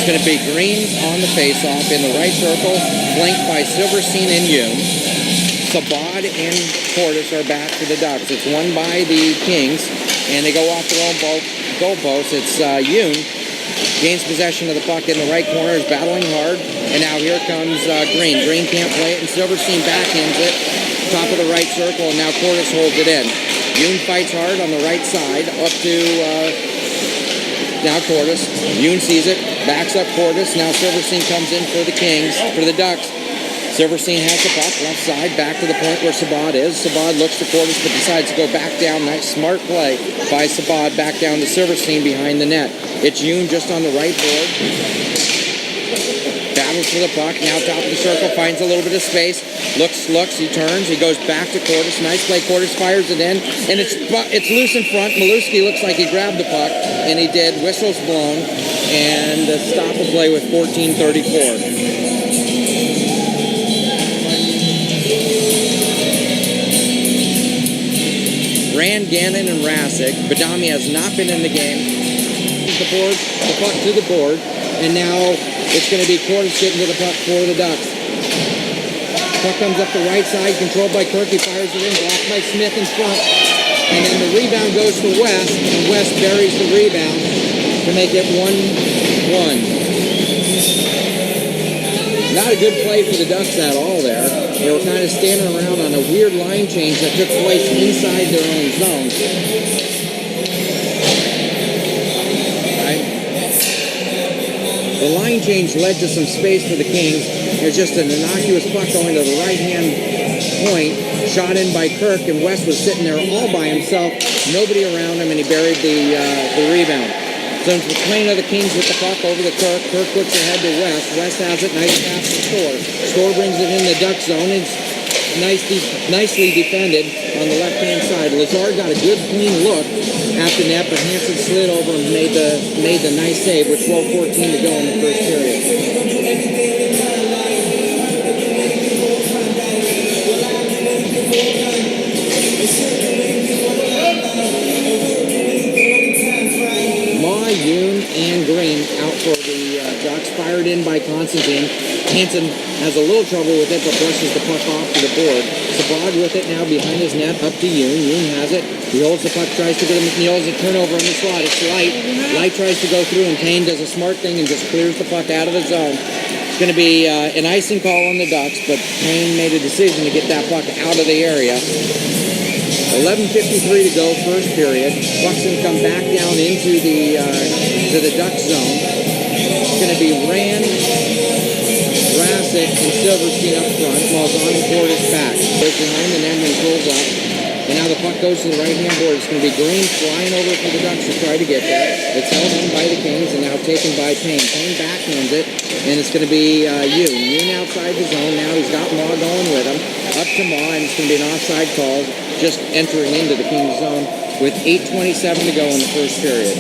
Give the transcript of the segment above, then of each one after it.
It's going to be green on the face-off in the right circle, flanked by Silverstein and Yoon. Sabad and Tortoise are back to the Ducks. It's won by the Kings, and they go off their own goalposts. It's Yoon gains possession of the puck in the right corner, is battling hard, and now here comes Green. Green can't play it, and Silverstein backhands it, top of the right circle, and now Tortoise holds it in. Yoon fights hard on the right side, up to now Tortoise. Yoon sees it, backs up Tortoise. Now Silverstein comes in for the Kings, for the Ducks. Silverstein has the puck, left side, back to the point where Sabad is. Sabad looks to Tortoise, but decides to go back down. Nice, smart play by Sabad, back down to Silverstein behind the net. It's Yoon just on the right board. Battles for the puck, now top of the circle, finds a little bit of space. Looks, he turns, he goes back to Tortoise. Nice play, Tortoise fires it in, and it's loose in front. Maluski looks like he grabbed the puck, and he did. Whistle's blown, and the stop of play with 14:34. Rand, Gannon, and Rasick. Badami has not been in the game. The puck to the board, and now it's going to be Tortoise getting to the puck for the Ducks. Puck comes up the right side, controlled by Kirk. He fires it in, blocked by Smith in front, and then the rebound goes to West, and West buries the rebound to make it 1-1. Not a good play for the Ducks at all there. They were kind of standing around on a weird line change that took place inside their own zone. The line change led to some space for the Kings. There's just an innocuous puck going to the right-hand point, shot in by Kirk, and West was sitting there all by himself, nobody around him, and he buried the rebound. So it's between of the Kings with the puck over to Kirk. Kirk puts it ahead to West. West has it. Nice pass to Store. Store brings it in the Duck zone. It's nicely defended on the left-hand side. Lazard got a good clean look at the net, but Hansen slid over and made the nice save with 12:14 to go in the first period. Yoon and Green out for the Ducks. Fired in by Constantine. Hansen has a little trouble with it, but brushes the puck off to the board. Sabad with it now behind his net, up to Yoon. Yoon has it. He holds the puck, tries to get him. He holds a turnover in the slot. It's Light. Light tries to go through, and Payne does a smart thing and just clears the puck out of the zone. It's going to be an icing call on the Ducks, but Payne made a decision to get that puck out of the area. 11:53 to go, first period. Puck's going to come back down into the to the Duck zone. It's going to be Rand, Rasick, and Silverstein up front, while Zahn and Tortoise back. Goes behind the net and pulls up. And now the puck goes to the right-hand board. It's going to be Green flying over for the Ducks to try to get there. It's held in by the Kings and now taken by Payne. Payne backhands it, and it's going to be Yoon. Yoon outside the zone. Now he's got Ma going with him. Up to Ma, and it's going to be an offside call, just entering into the Kings zone with 8:27 to go in the first period.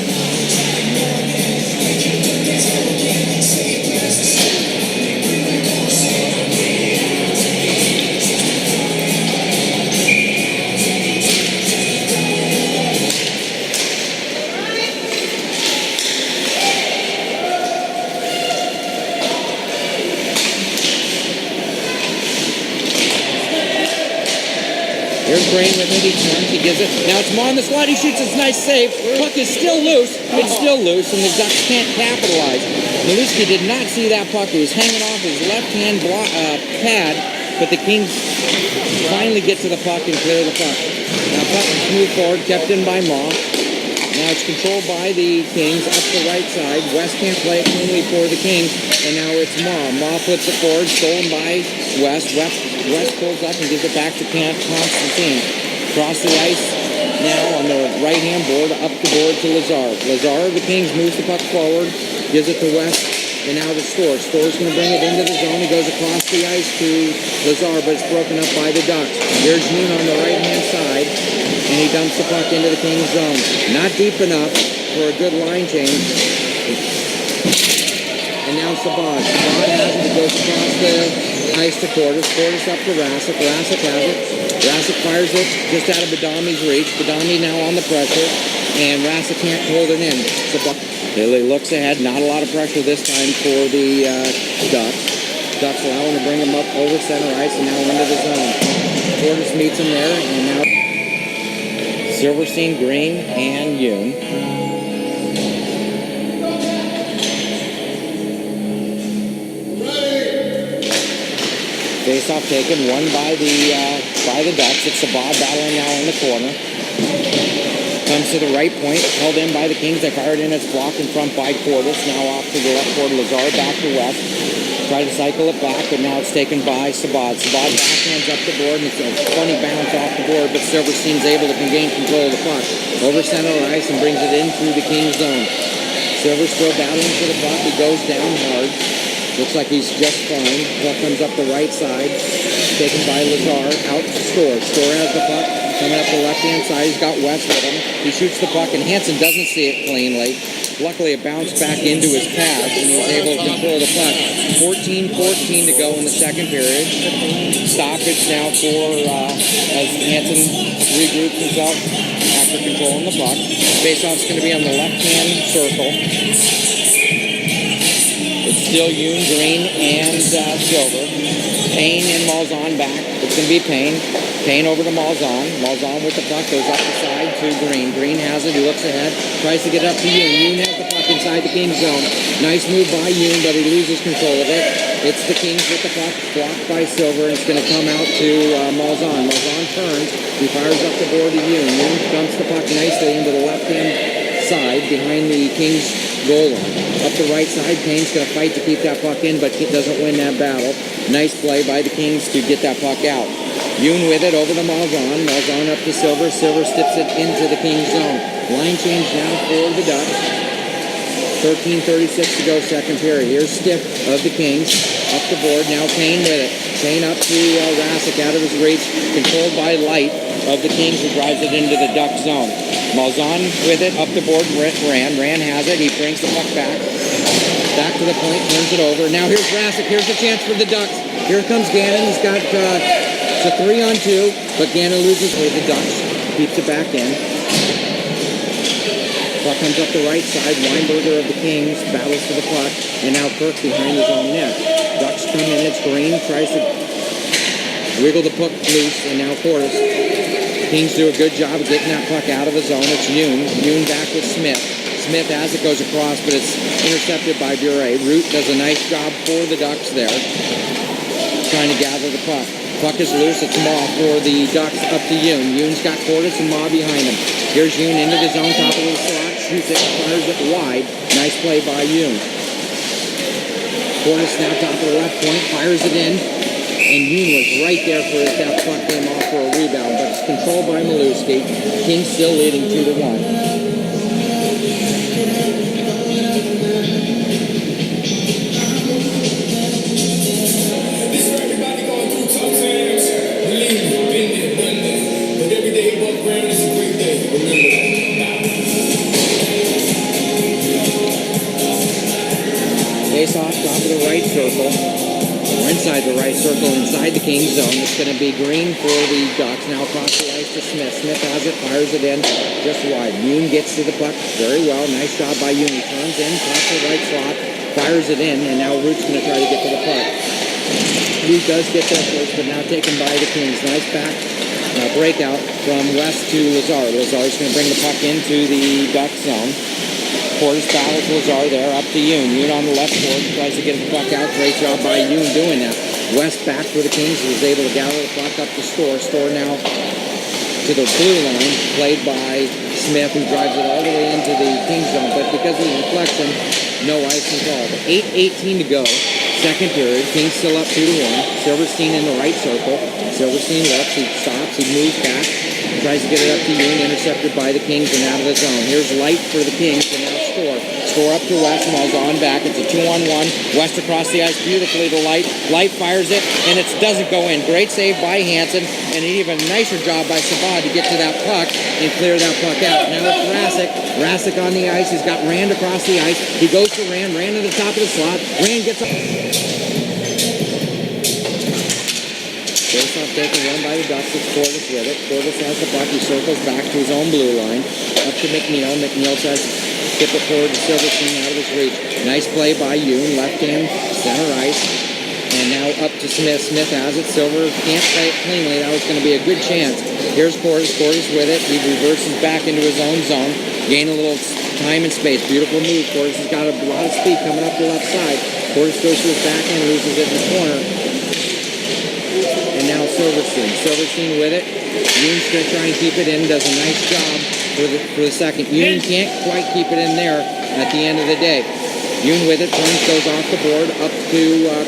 Here's Green with it. He turns. He gives it. Now it's Ma on the slot. He shoots his nice save. Puck is still loose. It's still loose, and the Ducks can't capitalize. Maluski did not see that puck. It was hanging off his left-hand pad, but the Kings finally get to the puck and clear the puck. Now puck is moved forward, kept in by Ma. Now it's controlled by the Kings up the right side. West can't play it cleanly for the Kings, and now it's Ma. Ma flips it forward, stolen by West. West pulls up and gives it back to Constantine. Across the ice now on the right-hand board, up the board to Lazard. Lazard, the Kings, moves the puck forward, gives it to West, and now to Store. Store's going to bring it into the zone. He goes across the ice to Lazard, but it's broken up by the Ducks. Here's Yoon on the right-hand side, and he dumps the puck into the Kings zone. Not deep enough for a good line change. And now Sabad. Sabad has it. It goes across the ice to Tortoise. Tortoise up to Rasick. Rasick has it. Rasick fires it just out of Badami's reach. Badami now on the pressure, and Rasick can't hold it in. Lily looks ahead. Not a lot of pressure this time for the Ducks. Ducks allowing to bring him up over center ice and now into the zone. Portis meets him there, and now Silverstein, Green, and Yoon. Face-off taken, won by the Ducks. It's Sabah battling now in the corner. Comes to the right point, held in by the Kings. They fired in. It's blocked in front by Portis. Now off to the left board. Lazar back to West. Try to cycle it back, but now it's taken by Sabah. Sabah backhands up the board, and it's a funny bounce off the board, but Silverstein's able to gain control of the puck. Over center ice and brings it in through the Kings zone. Silver still battling for the puck. He goes down hard. Looks like he's just fine. Puck comes up the right side. Taken by Lazar. Out to Store. Store has the puck. Coming up the left-hand side. He's got West with him. He shoots the puck, and Hansen doesn't see it cleanly. Luckily, it bounced back into his pads, and he was able to control the puck. 14-14 to go in the second period. Stoppage now as Hansen regroups himself after controlling the puck. Faceoff's going to be on the left-hand circle. It's still Yoon, Green, and Silver. Payne and Malzahn back. It's going to be Payne. Payne over to Malzahn. Malzahn with the puck goes up the side to Green. Green has it. He looks ahead. Tries to get up to Yoon. Yoon has the puck inside the Kings zone. Nice move by Yoon, but he loses control of it. It's the Kings with the puck. Blocked by Silver. And it's going to come out to Malzahn. Malzahn turns. He fires up the board to Yoon. Yoon dumps the puck nicely into the left-hand side behind the Kings goal line. Up the right side, Payne's going to fight to keep that puck in, but he doesn't win that battle. Nice play by the Kings to get that puck out. Yoon with it over to Malzahn. Malzahn up to Silver. Silver stips it into the Kings zone. Line change now for the Ducks. 13:36 to go, second period. Here's Stiff of the Kings. Up the board. Now Payne with it. Payne up to Rassick out of his reach. Controlled by Light of the Kings, who drives it into the Duck zone. Malzahn with it. Up the board. Ran. Ran has it. He brings the puck back. Back to the point. Turns it over. Now here's Rassick. Here's the chance for the Ducks. Here comes Gannon. He's got... it's a 3-on-2, but Gannon loses with the Ducks. Keeps it back in. Puck comes up the right side. Weinberger of the Kings battles for the puck. And now Kirk behind his own net. Ducks come in. It's Green. Tries to wiggle the puck loose. And now Portis. Kings do a good job of getting that puck out of the zone. It's Yoon. Yoon back with Smith. Smith as it goes across, but it's intercepted by Bure. Root does a nice job for the Ducks there. Trying to gather the puck. Puck is loose. It's Ma for the Ducks up to Yoon. Yoon's got Portis and Ma behind him. Here's Yoon into the zone, top of the slot. Shoots it, fires it wide. Nice play by Yoon. Portis now top of the left point, fires it in. And Yoon was right there for it. That puck came off for a rebound, but it's controlled by Maluski. Kings still leading 2-1. Face-off, top of the right circle. Or inside the right circle, inside the Kings zone. It's going to be Green for the Ducks. Now across the ice to Smith. Smith has it, fires it in, just wide. Yoon gets to the puck very well. Nice job by Yoon. He turns in, top of the right slot, fires it in, and now Root's going to try to get to the puck. Root does get there first, but now taken by the Kings. Nice back breakout from West to Lazar. Lazar's going to bring the puck into the Ducks zone. Portis battles Lazar there, up to Yoon. Yoon on the left board, tries to get the puck out. Great job by Yoon doing that. West back for the Kings, was able to gather the puck up to Store. Store now to the blue line, played by Smith, who drives it all the way into the Kings zone. But because of the deflection, no ice involved. 8:18 to go. Second period. Kings still up 2-1. Silverstein in the right circle. Silverstein looks, he stops, he moves back. Tries to get it up to Yoon, intercepted by the Kings and out of the zone. Here's Light for the Kings, and now Store. Store up to West, Malzahn back. It's a 2-on-1. West across the ice beautifully to Light. Light fires it, and it doesn't go in. Great save by Hansen, and an even nicer job by Sabah to get to that puck and clear that puck out. Now it's Rassick. Rassick on the ice. He's got Rand across the ice. He goes to Rand. Rand to the top of the slot. Rand gets up. Face-off taken, run by the Ducks. It's Portis with it. Portis has the puck. He circles back to his own blue line. Up to McNeil. McNeil tries to tip it forward to Silverstein out of his reach. Nice play by Yoon. Left hand, center ice. And now up to Smith. Smith has it. Silver can't play it cleanly. That was going to be a good chance. Here's Cordes. Cordes with it. He reverses back into his own zone. Gain a little time and space. Beautiful move. Cordes has got a lot of speed coming up the left side. Cordes goes to his backhand, loses it in the corner. And now Silverstein. Silverstein with it. Yoon's going to try and keep it in. Does a nice job for the second. Yoon can't quite keep it in there at the end of the day. Yoon with it, turns, goes off the board, up to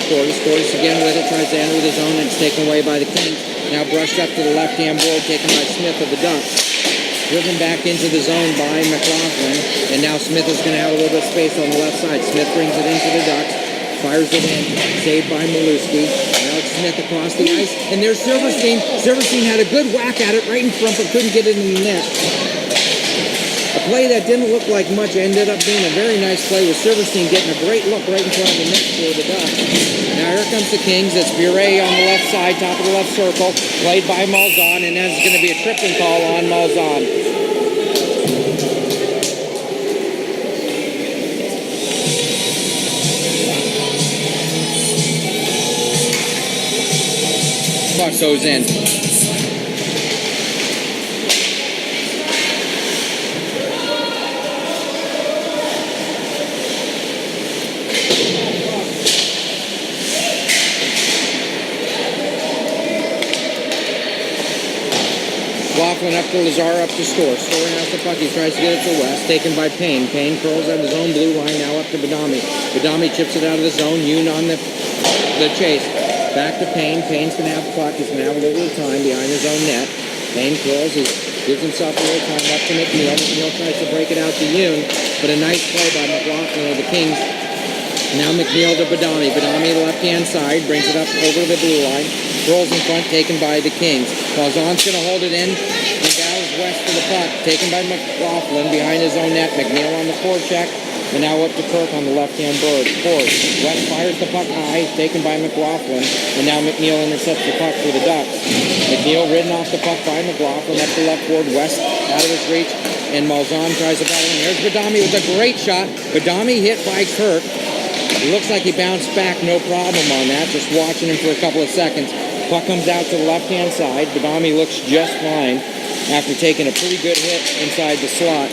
Cordes. Cordes again with it, tries to enter the zone, and it's taken away by the Kings. Now brushed up to the left-hand board, taken by Smith of the Ducks. Driven back into the zone by McLaughlin, and now Smith is going to have a little bit of space on the left side. Smith brings it into the Ducks, fires it in, saved by Maluski. Now it's Smith across the ice, and there's Silverstein. Silverstein had a good whack at it right in front, but couldn't get it in the net. A play that didn't look like much ended up being a very nice play with Silverstein getting a great look right in front of the net for the Ducks. Now here comes the Kings. It's Bure on the left side, top of the left circle, played by Malzahn, and that's going to be a tripping call on Malzahn. Puck goes in. Laughlin up to Lazar, up to Store. Store has the puck. He tries to get it to West. Taken by Payne. Payne curls at his own blue line. Now up to Badami. Badami chips it out of the zone. Yoon on the chase. Back to Payne. Payne's going to have the puck. He's going to have a little bit of time behind his own net. Payne curls. He gives himself a little time up to McNeil. McNeil tries to break it out to Yoon. But a nice play by McLaughlin of the Kings. Now McNeil to Badami. Badami the left-hand side. Brings it up over the blue line. Rolls in front, taken by the Kings. Malzahn's going to hold it in. And Dow's West for the puck, taken by McLaughlin behind his own net. McNeil on the forecheck. And now up to Kirk on the left-hand board. West fires the puck high, taken by McLaughlin. And now McNeil intercepts the puck for the Ducks. McNeil ridden off the puck by McLaughlin up the left board. West out of his reach. And Malzahn tries to battle in. There's Badami with a great shot. Badami hit by Kirk. It looks like he bounced back, no problem on that. Just watching him for a couple of seconds. Puck comes out to the left-hand side. Badami looks just fine after taking a pretty good hit inside the slot.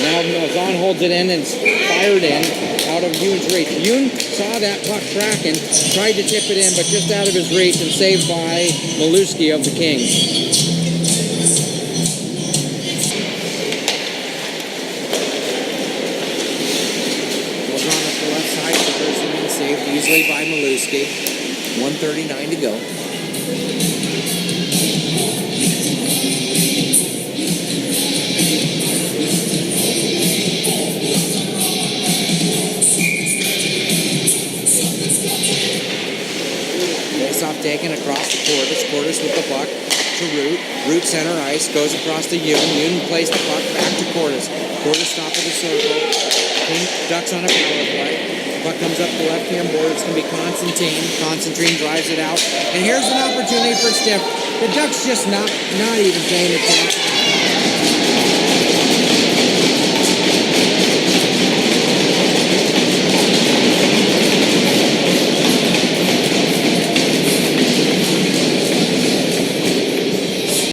Now Malzahn holds it in and it's fired in out of Yoon's reach. Yoon saw that puck tracking, tried to tip it in, but just out of his reach and saved by Maluski of the Kings. Malzahn up the left side, saved easily by Maluski. 1:39 to go. Face-off taken across the Cordes. Cordes with the puck to Root. Root center ice, goes across to Yoon. Yoon plays the puck back to Cordes. Cordes top of the circle. King Ducks on a power play. Puck comes up the left-hand board. It's going to be Constantine. Constantine drives it out. And here's an opportunity for Stiff. The Ducks just not even paying attention.